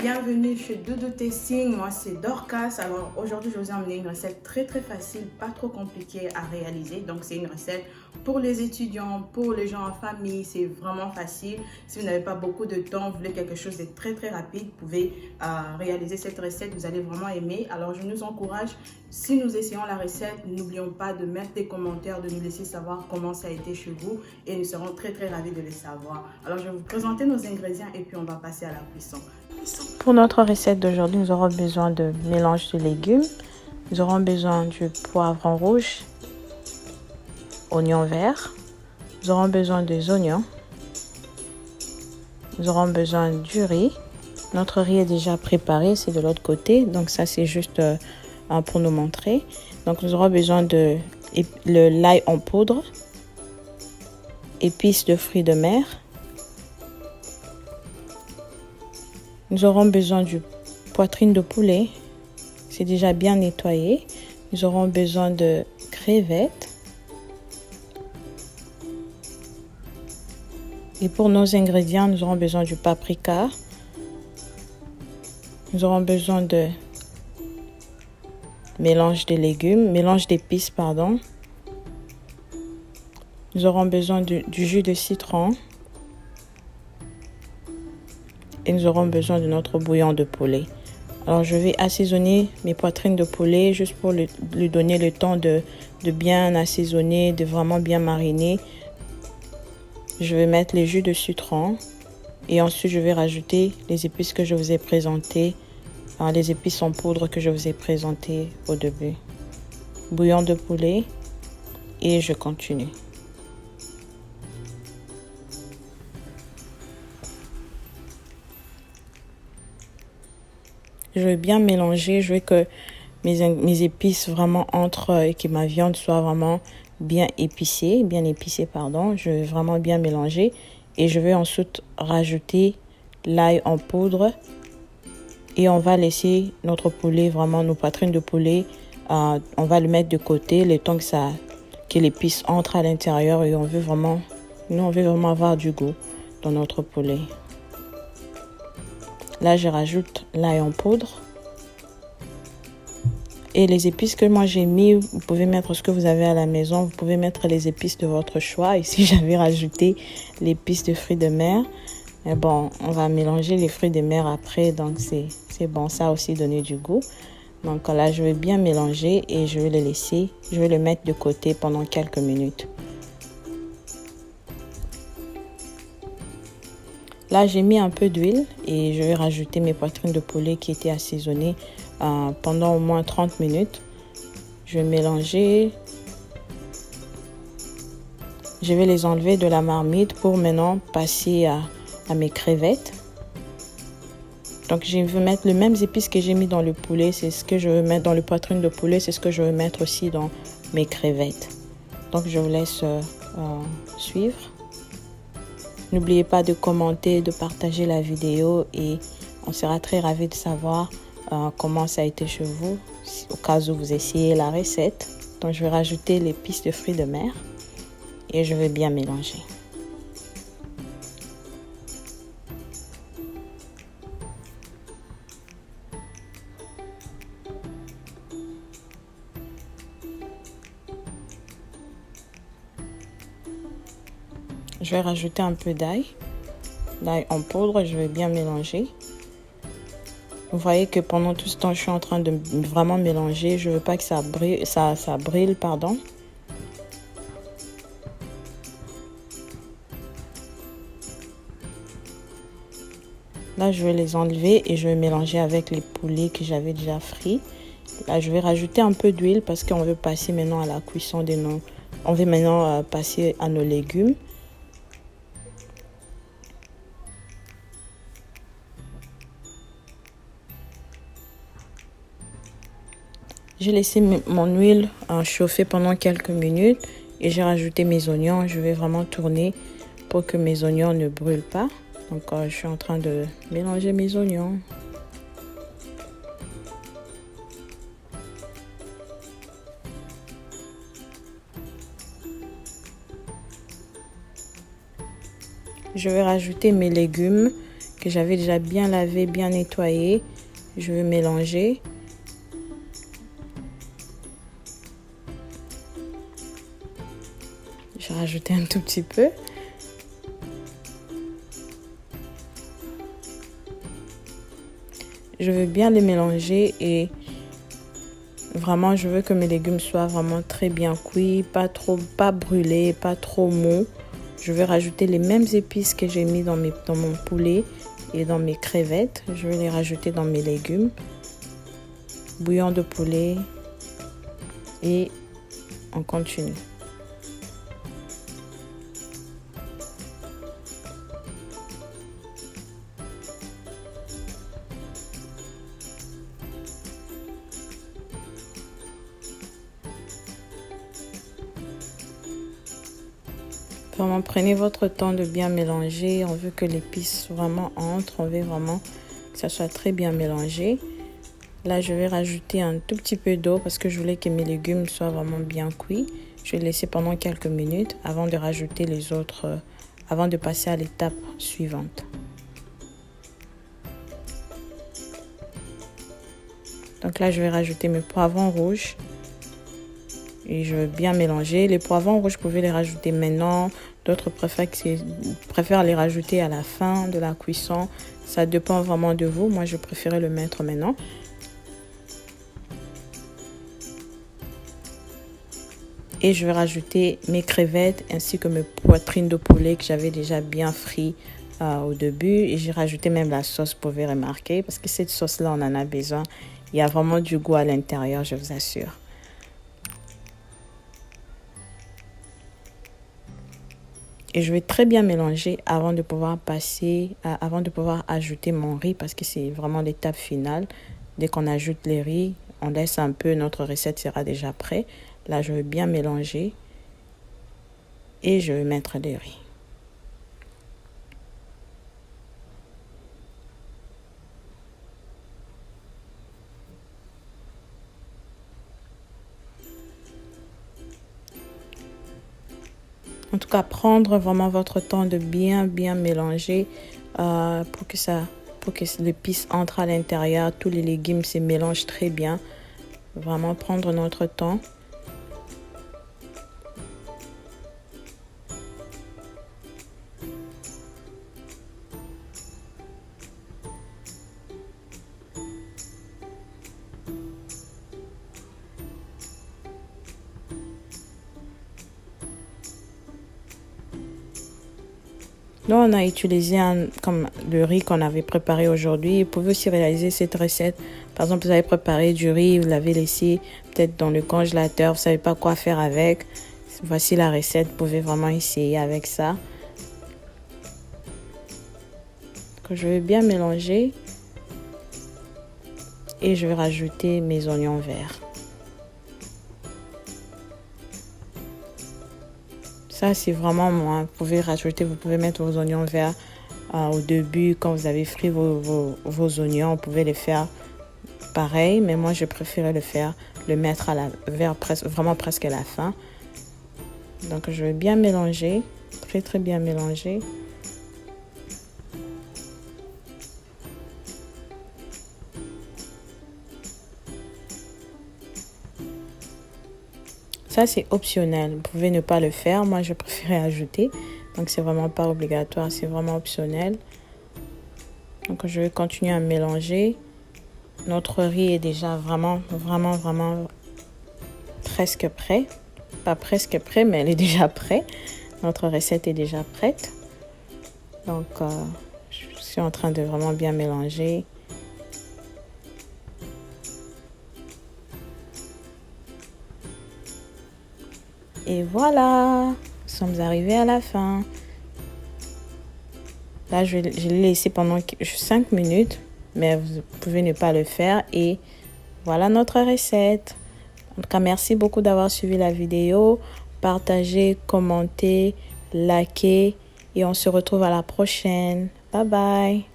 Bienvenue chez Doudou Tasting, moi c'est Dorcas. Alors aujourd'hui je vous ai emmené une recette très facile, pas trop compliquée à réaliser. Donc c'est une recette pour les étudiants, pour les gens en famille, c'est vraiment facile. Si vous n'avez pas beaucoup de temps, vous voulez quelque chose de très rapide, vous pouvez réaliser cette recette, vous allez vraiment aimer. Alors je nous encourage, si nous essayons la recette, n'oublions pas de mettre des commentaires, de nous laisser savoir comment ça a été chez vous et nous serons très ravis de les savoir. Alors je vais vous présenter nos ingrédients et puis on va passer à la cuisson. Pour notre recette d'aujourd'hui, nous aurons besoin de mélange de légumes. Nous aurons besoin du poivron rouge, oignon vert. Nous aurons besoin des oignons. Nous aurons besoin du riz. Notre riz est déjà préparé, c'est de l'autre côté. Donc ça, c'est juste pour nous montrer. Donc nous aurons besoin de l'ail en poudre, épices de fruits de mer. Nous aurons besoin du poitrine de poulet, c'est déjà bien nettoyé. Nous aurons besoin de crevettes. Et pour nos ingrédients, nous aurons besoin du paprika. Nous aurons besoin de mélange d'épices, pardon. Nous aurons besoin du jus de citron. Et nous aurons besoin de notre bouillon de poulet. Alors je vais assaisonner mes poitrines de poulet juste pour lui donner le temps de bien assaisonner, de vraiment bien mariner. Je vais mettre les jus de citron et ensuite je vais rajouter les épices que je vous ai présentées, les épices en poudre que je vous ai présentées au début. Bouillon de poulet et je continue. Je vais bien mélanger, je veux que mes épices vraiment entrent et que ma viande soit vraiment bien épicée, pardon. Je vais vraiment bien mélanger et je vais ensuite rajouter l'ail en poudre et on va laisser notre poulet, vraiment nos poitrines de poulet, on va le mettre de côté le temps que l'épice entre à l'intérieur et on veut vraiment avoir du goût dans notre poulet. Là, je rajoute l'ail en poudre. Et les épices que moi j'ai mis, vous pouvez mettre ce que vous avez à la maison. Vous pouvez mettre les épices de votre choix. Ici, j'avais rajouté l'épice de fruits de mer. Mais bon, on va mélanger les fruits de mer après. Donc, c'est bon. Ça a aussi donné du goût. Donc là, je vais bien mélanger et je vais le laisser. Je vais le mettre de côté pendant quelques minutes. Là, j'ai mis un peu d'huile et je vais rajouter mes poitrines de poulet qui étaient assaisonnées pendant au moins 30 minutes. Je vais mélanger. Je vais les enlever de la marmite pour maintenant passer à mes crevettes. Donc, je vais mettre les mêmes épices que j'ai mis dans le poulet. C'est ce que je veux mettre dans le poitrine de poulet. C'est ce que je veux mettre aussi dans mes crevettes. Donc, je vous laisse suivre. N'oubliez pas de commenter, de partager la vidéo et on sera très ravis de savoir comment ça a été chez vous au cas où vous essayez la recette. Donc je vais rajouter l'épice de fruits de mer et je vais bien mélanger. Je vais rajouter un peu d'ail en poudre, je vais bien mélanger. Vous voyez que pendant tout ce temps, je suis en train de vraiment mélanger. Je ne veux pas que ça brûle, pardon. Là, je vais les enlever et je vais mélanger avec les poulets que j'avais déjà frits. Là, je vais rajouter un peu d'huile parce qu'on veut passer maintenant à la cuisson de nos... On veut maintenant passer à nos légumes. J'ai laissé mon huile chauffer pendant quelques minutes et j'ai rajouté mes oignons. Je vais vraiment tourner pour que mes oignons ne brûlent pas. Donc, je suis en train de mélanger mes oignons. Je vais rajouter mes légumes que j'avais déjà bien lavé, bien nettoyé. Je vais mélanger. Je vais rajouter un tout petit peu. Je veux bien les mélanger et vraiment je veux que mes légumes soient vraiment très bien cuits, pas brûlés, pas trop mous. Je vais rajouter les mêmes épices que j'ai mis dans mon poulet et dans mes crevettes. Je vais les rajouter dans mes légumes. Bouillon de poulet et on continue. Vraiment, prenez votre temps de bien mélanger. On veut que l'épice vraiment entre. On veut vraiment que ça soit très bien mélangé. Là, je vais rajouter un tout petit peu d'eau parce que je voulais que mes légumes soient vraiment bien cuits. Je vais laisser pendant quelques minutes avant de rajouter les autres, avant de passer à l'étape suivante. Donc là, je vais rajouter mes poivrons rouges. Et je veux bien mélanger. Les poivrons rouges, vous pouvez les rajouter maintenant. D'autres préfèrent les rajouter à la fin de la cuisson. Ça dépend vraiment de vous. Moi, je préfère le mettre maintenant. Et je vais rajouter mes crevettes ainsi que mes poitrines de poulet que j'avais déjà bien frites au début. Et j'ai rajouté même la sauce, vous pouvez remarquer. Parce que cette sauce-là, on en a besoin. Il y a vraiment du goût à l'intérieur, je vous assure. Et je vais très bien mélanger avant de pouvoir ajouter mon riz parce que c'est vraiment l'étape finale. Dès qu'on ajoute les riz, on laisse un peu, notre recette sera déjà prête. Là, je vais bien mélanger et je vais mettre les riz. En tout cas, prendre vraiment votre temps de bien mélanger pour que l'épice entre à l'intérieur. Tous les légumes se mélangent très bien. Vraiment prendre notre temps. Nous, on a utilisé comme le riz qu'on avait préparé aujourd'hui. Vous pouvez aussi réaliser cette recette. Par exemple, vous avez préparé du riz, vous l'avez laissé peut-être dans le congélateur. Vous ne savez pas quoi faire avec. Voici la recette. Vous pouvez vraiment essayer avec ça. Donc, je vais bien mélanger. Et je vais rajouter mes oignons verts. Ça, c'est vraiment moi. Vous pouvez mettre vos oignons verts au début. Quand vous avez frit vos oignons, vous pouvez les faire pareil. Mais moi, je préfère le mettre vers vraiment presque à la fin. Donc, je vais bien mélanger. Très bien mélanger. Ça, c'est optionnel. Vous pouvez ne pas le faire. Moi, je préfère ajouter. Donc, c'est vraiment pas obligatoire. C'est vraiment optionnel. Donc, je vais continuer à mélanger. Notre riz est déjà vraiment presque prêt. Pas presque prêt, mais elle est déjà prête. Notre recette est déjà prête. Donc, je suis en train de vraiment bien mélanger. Et voilà, nous sommes arrivés à la fin. Là, je l'ai laissé pendant 5 minutes, mais vous pouvez ne pas le faire. Et voilà notre recette. En tout cas, merci beaucoup d'avoir suivi la vidéo. Partagez, commentez, likez et on se retrouve à la prochaine. Bye bye.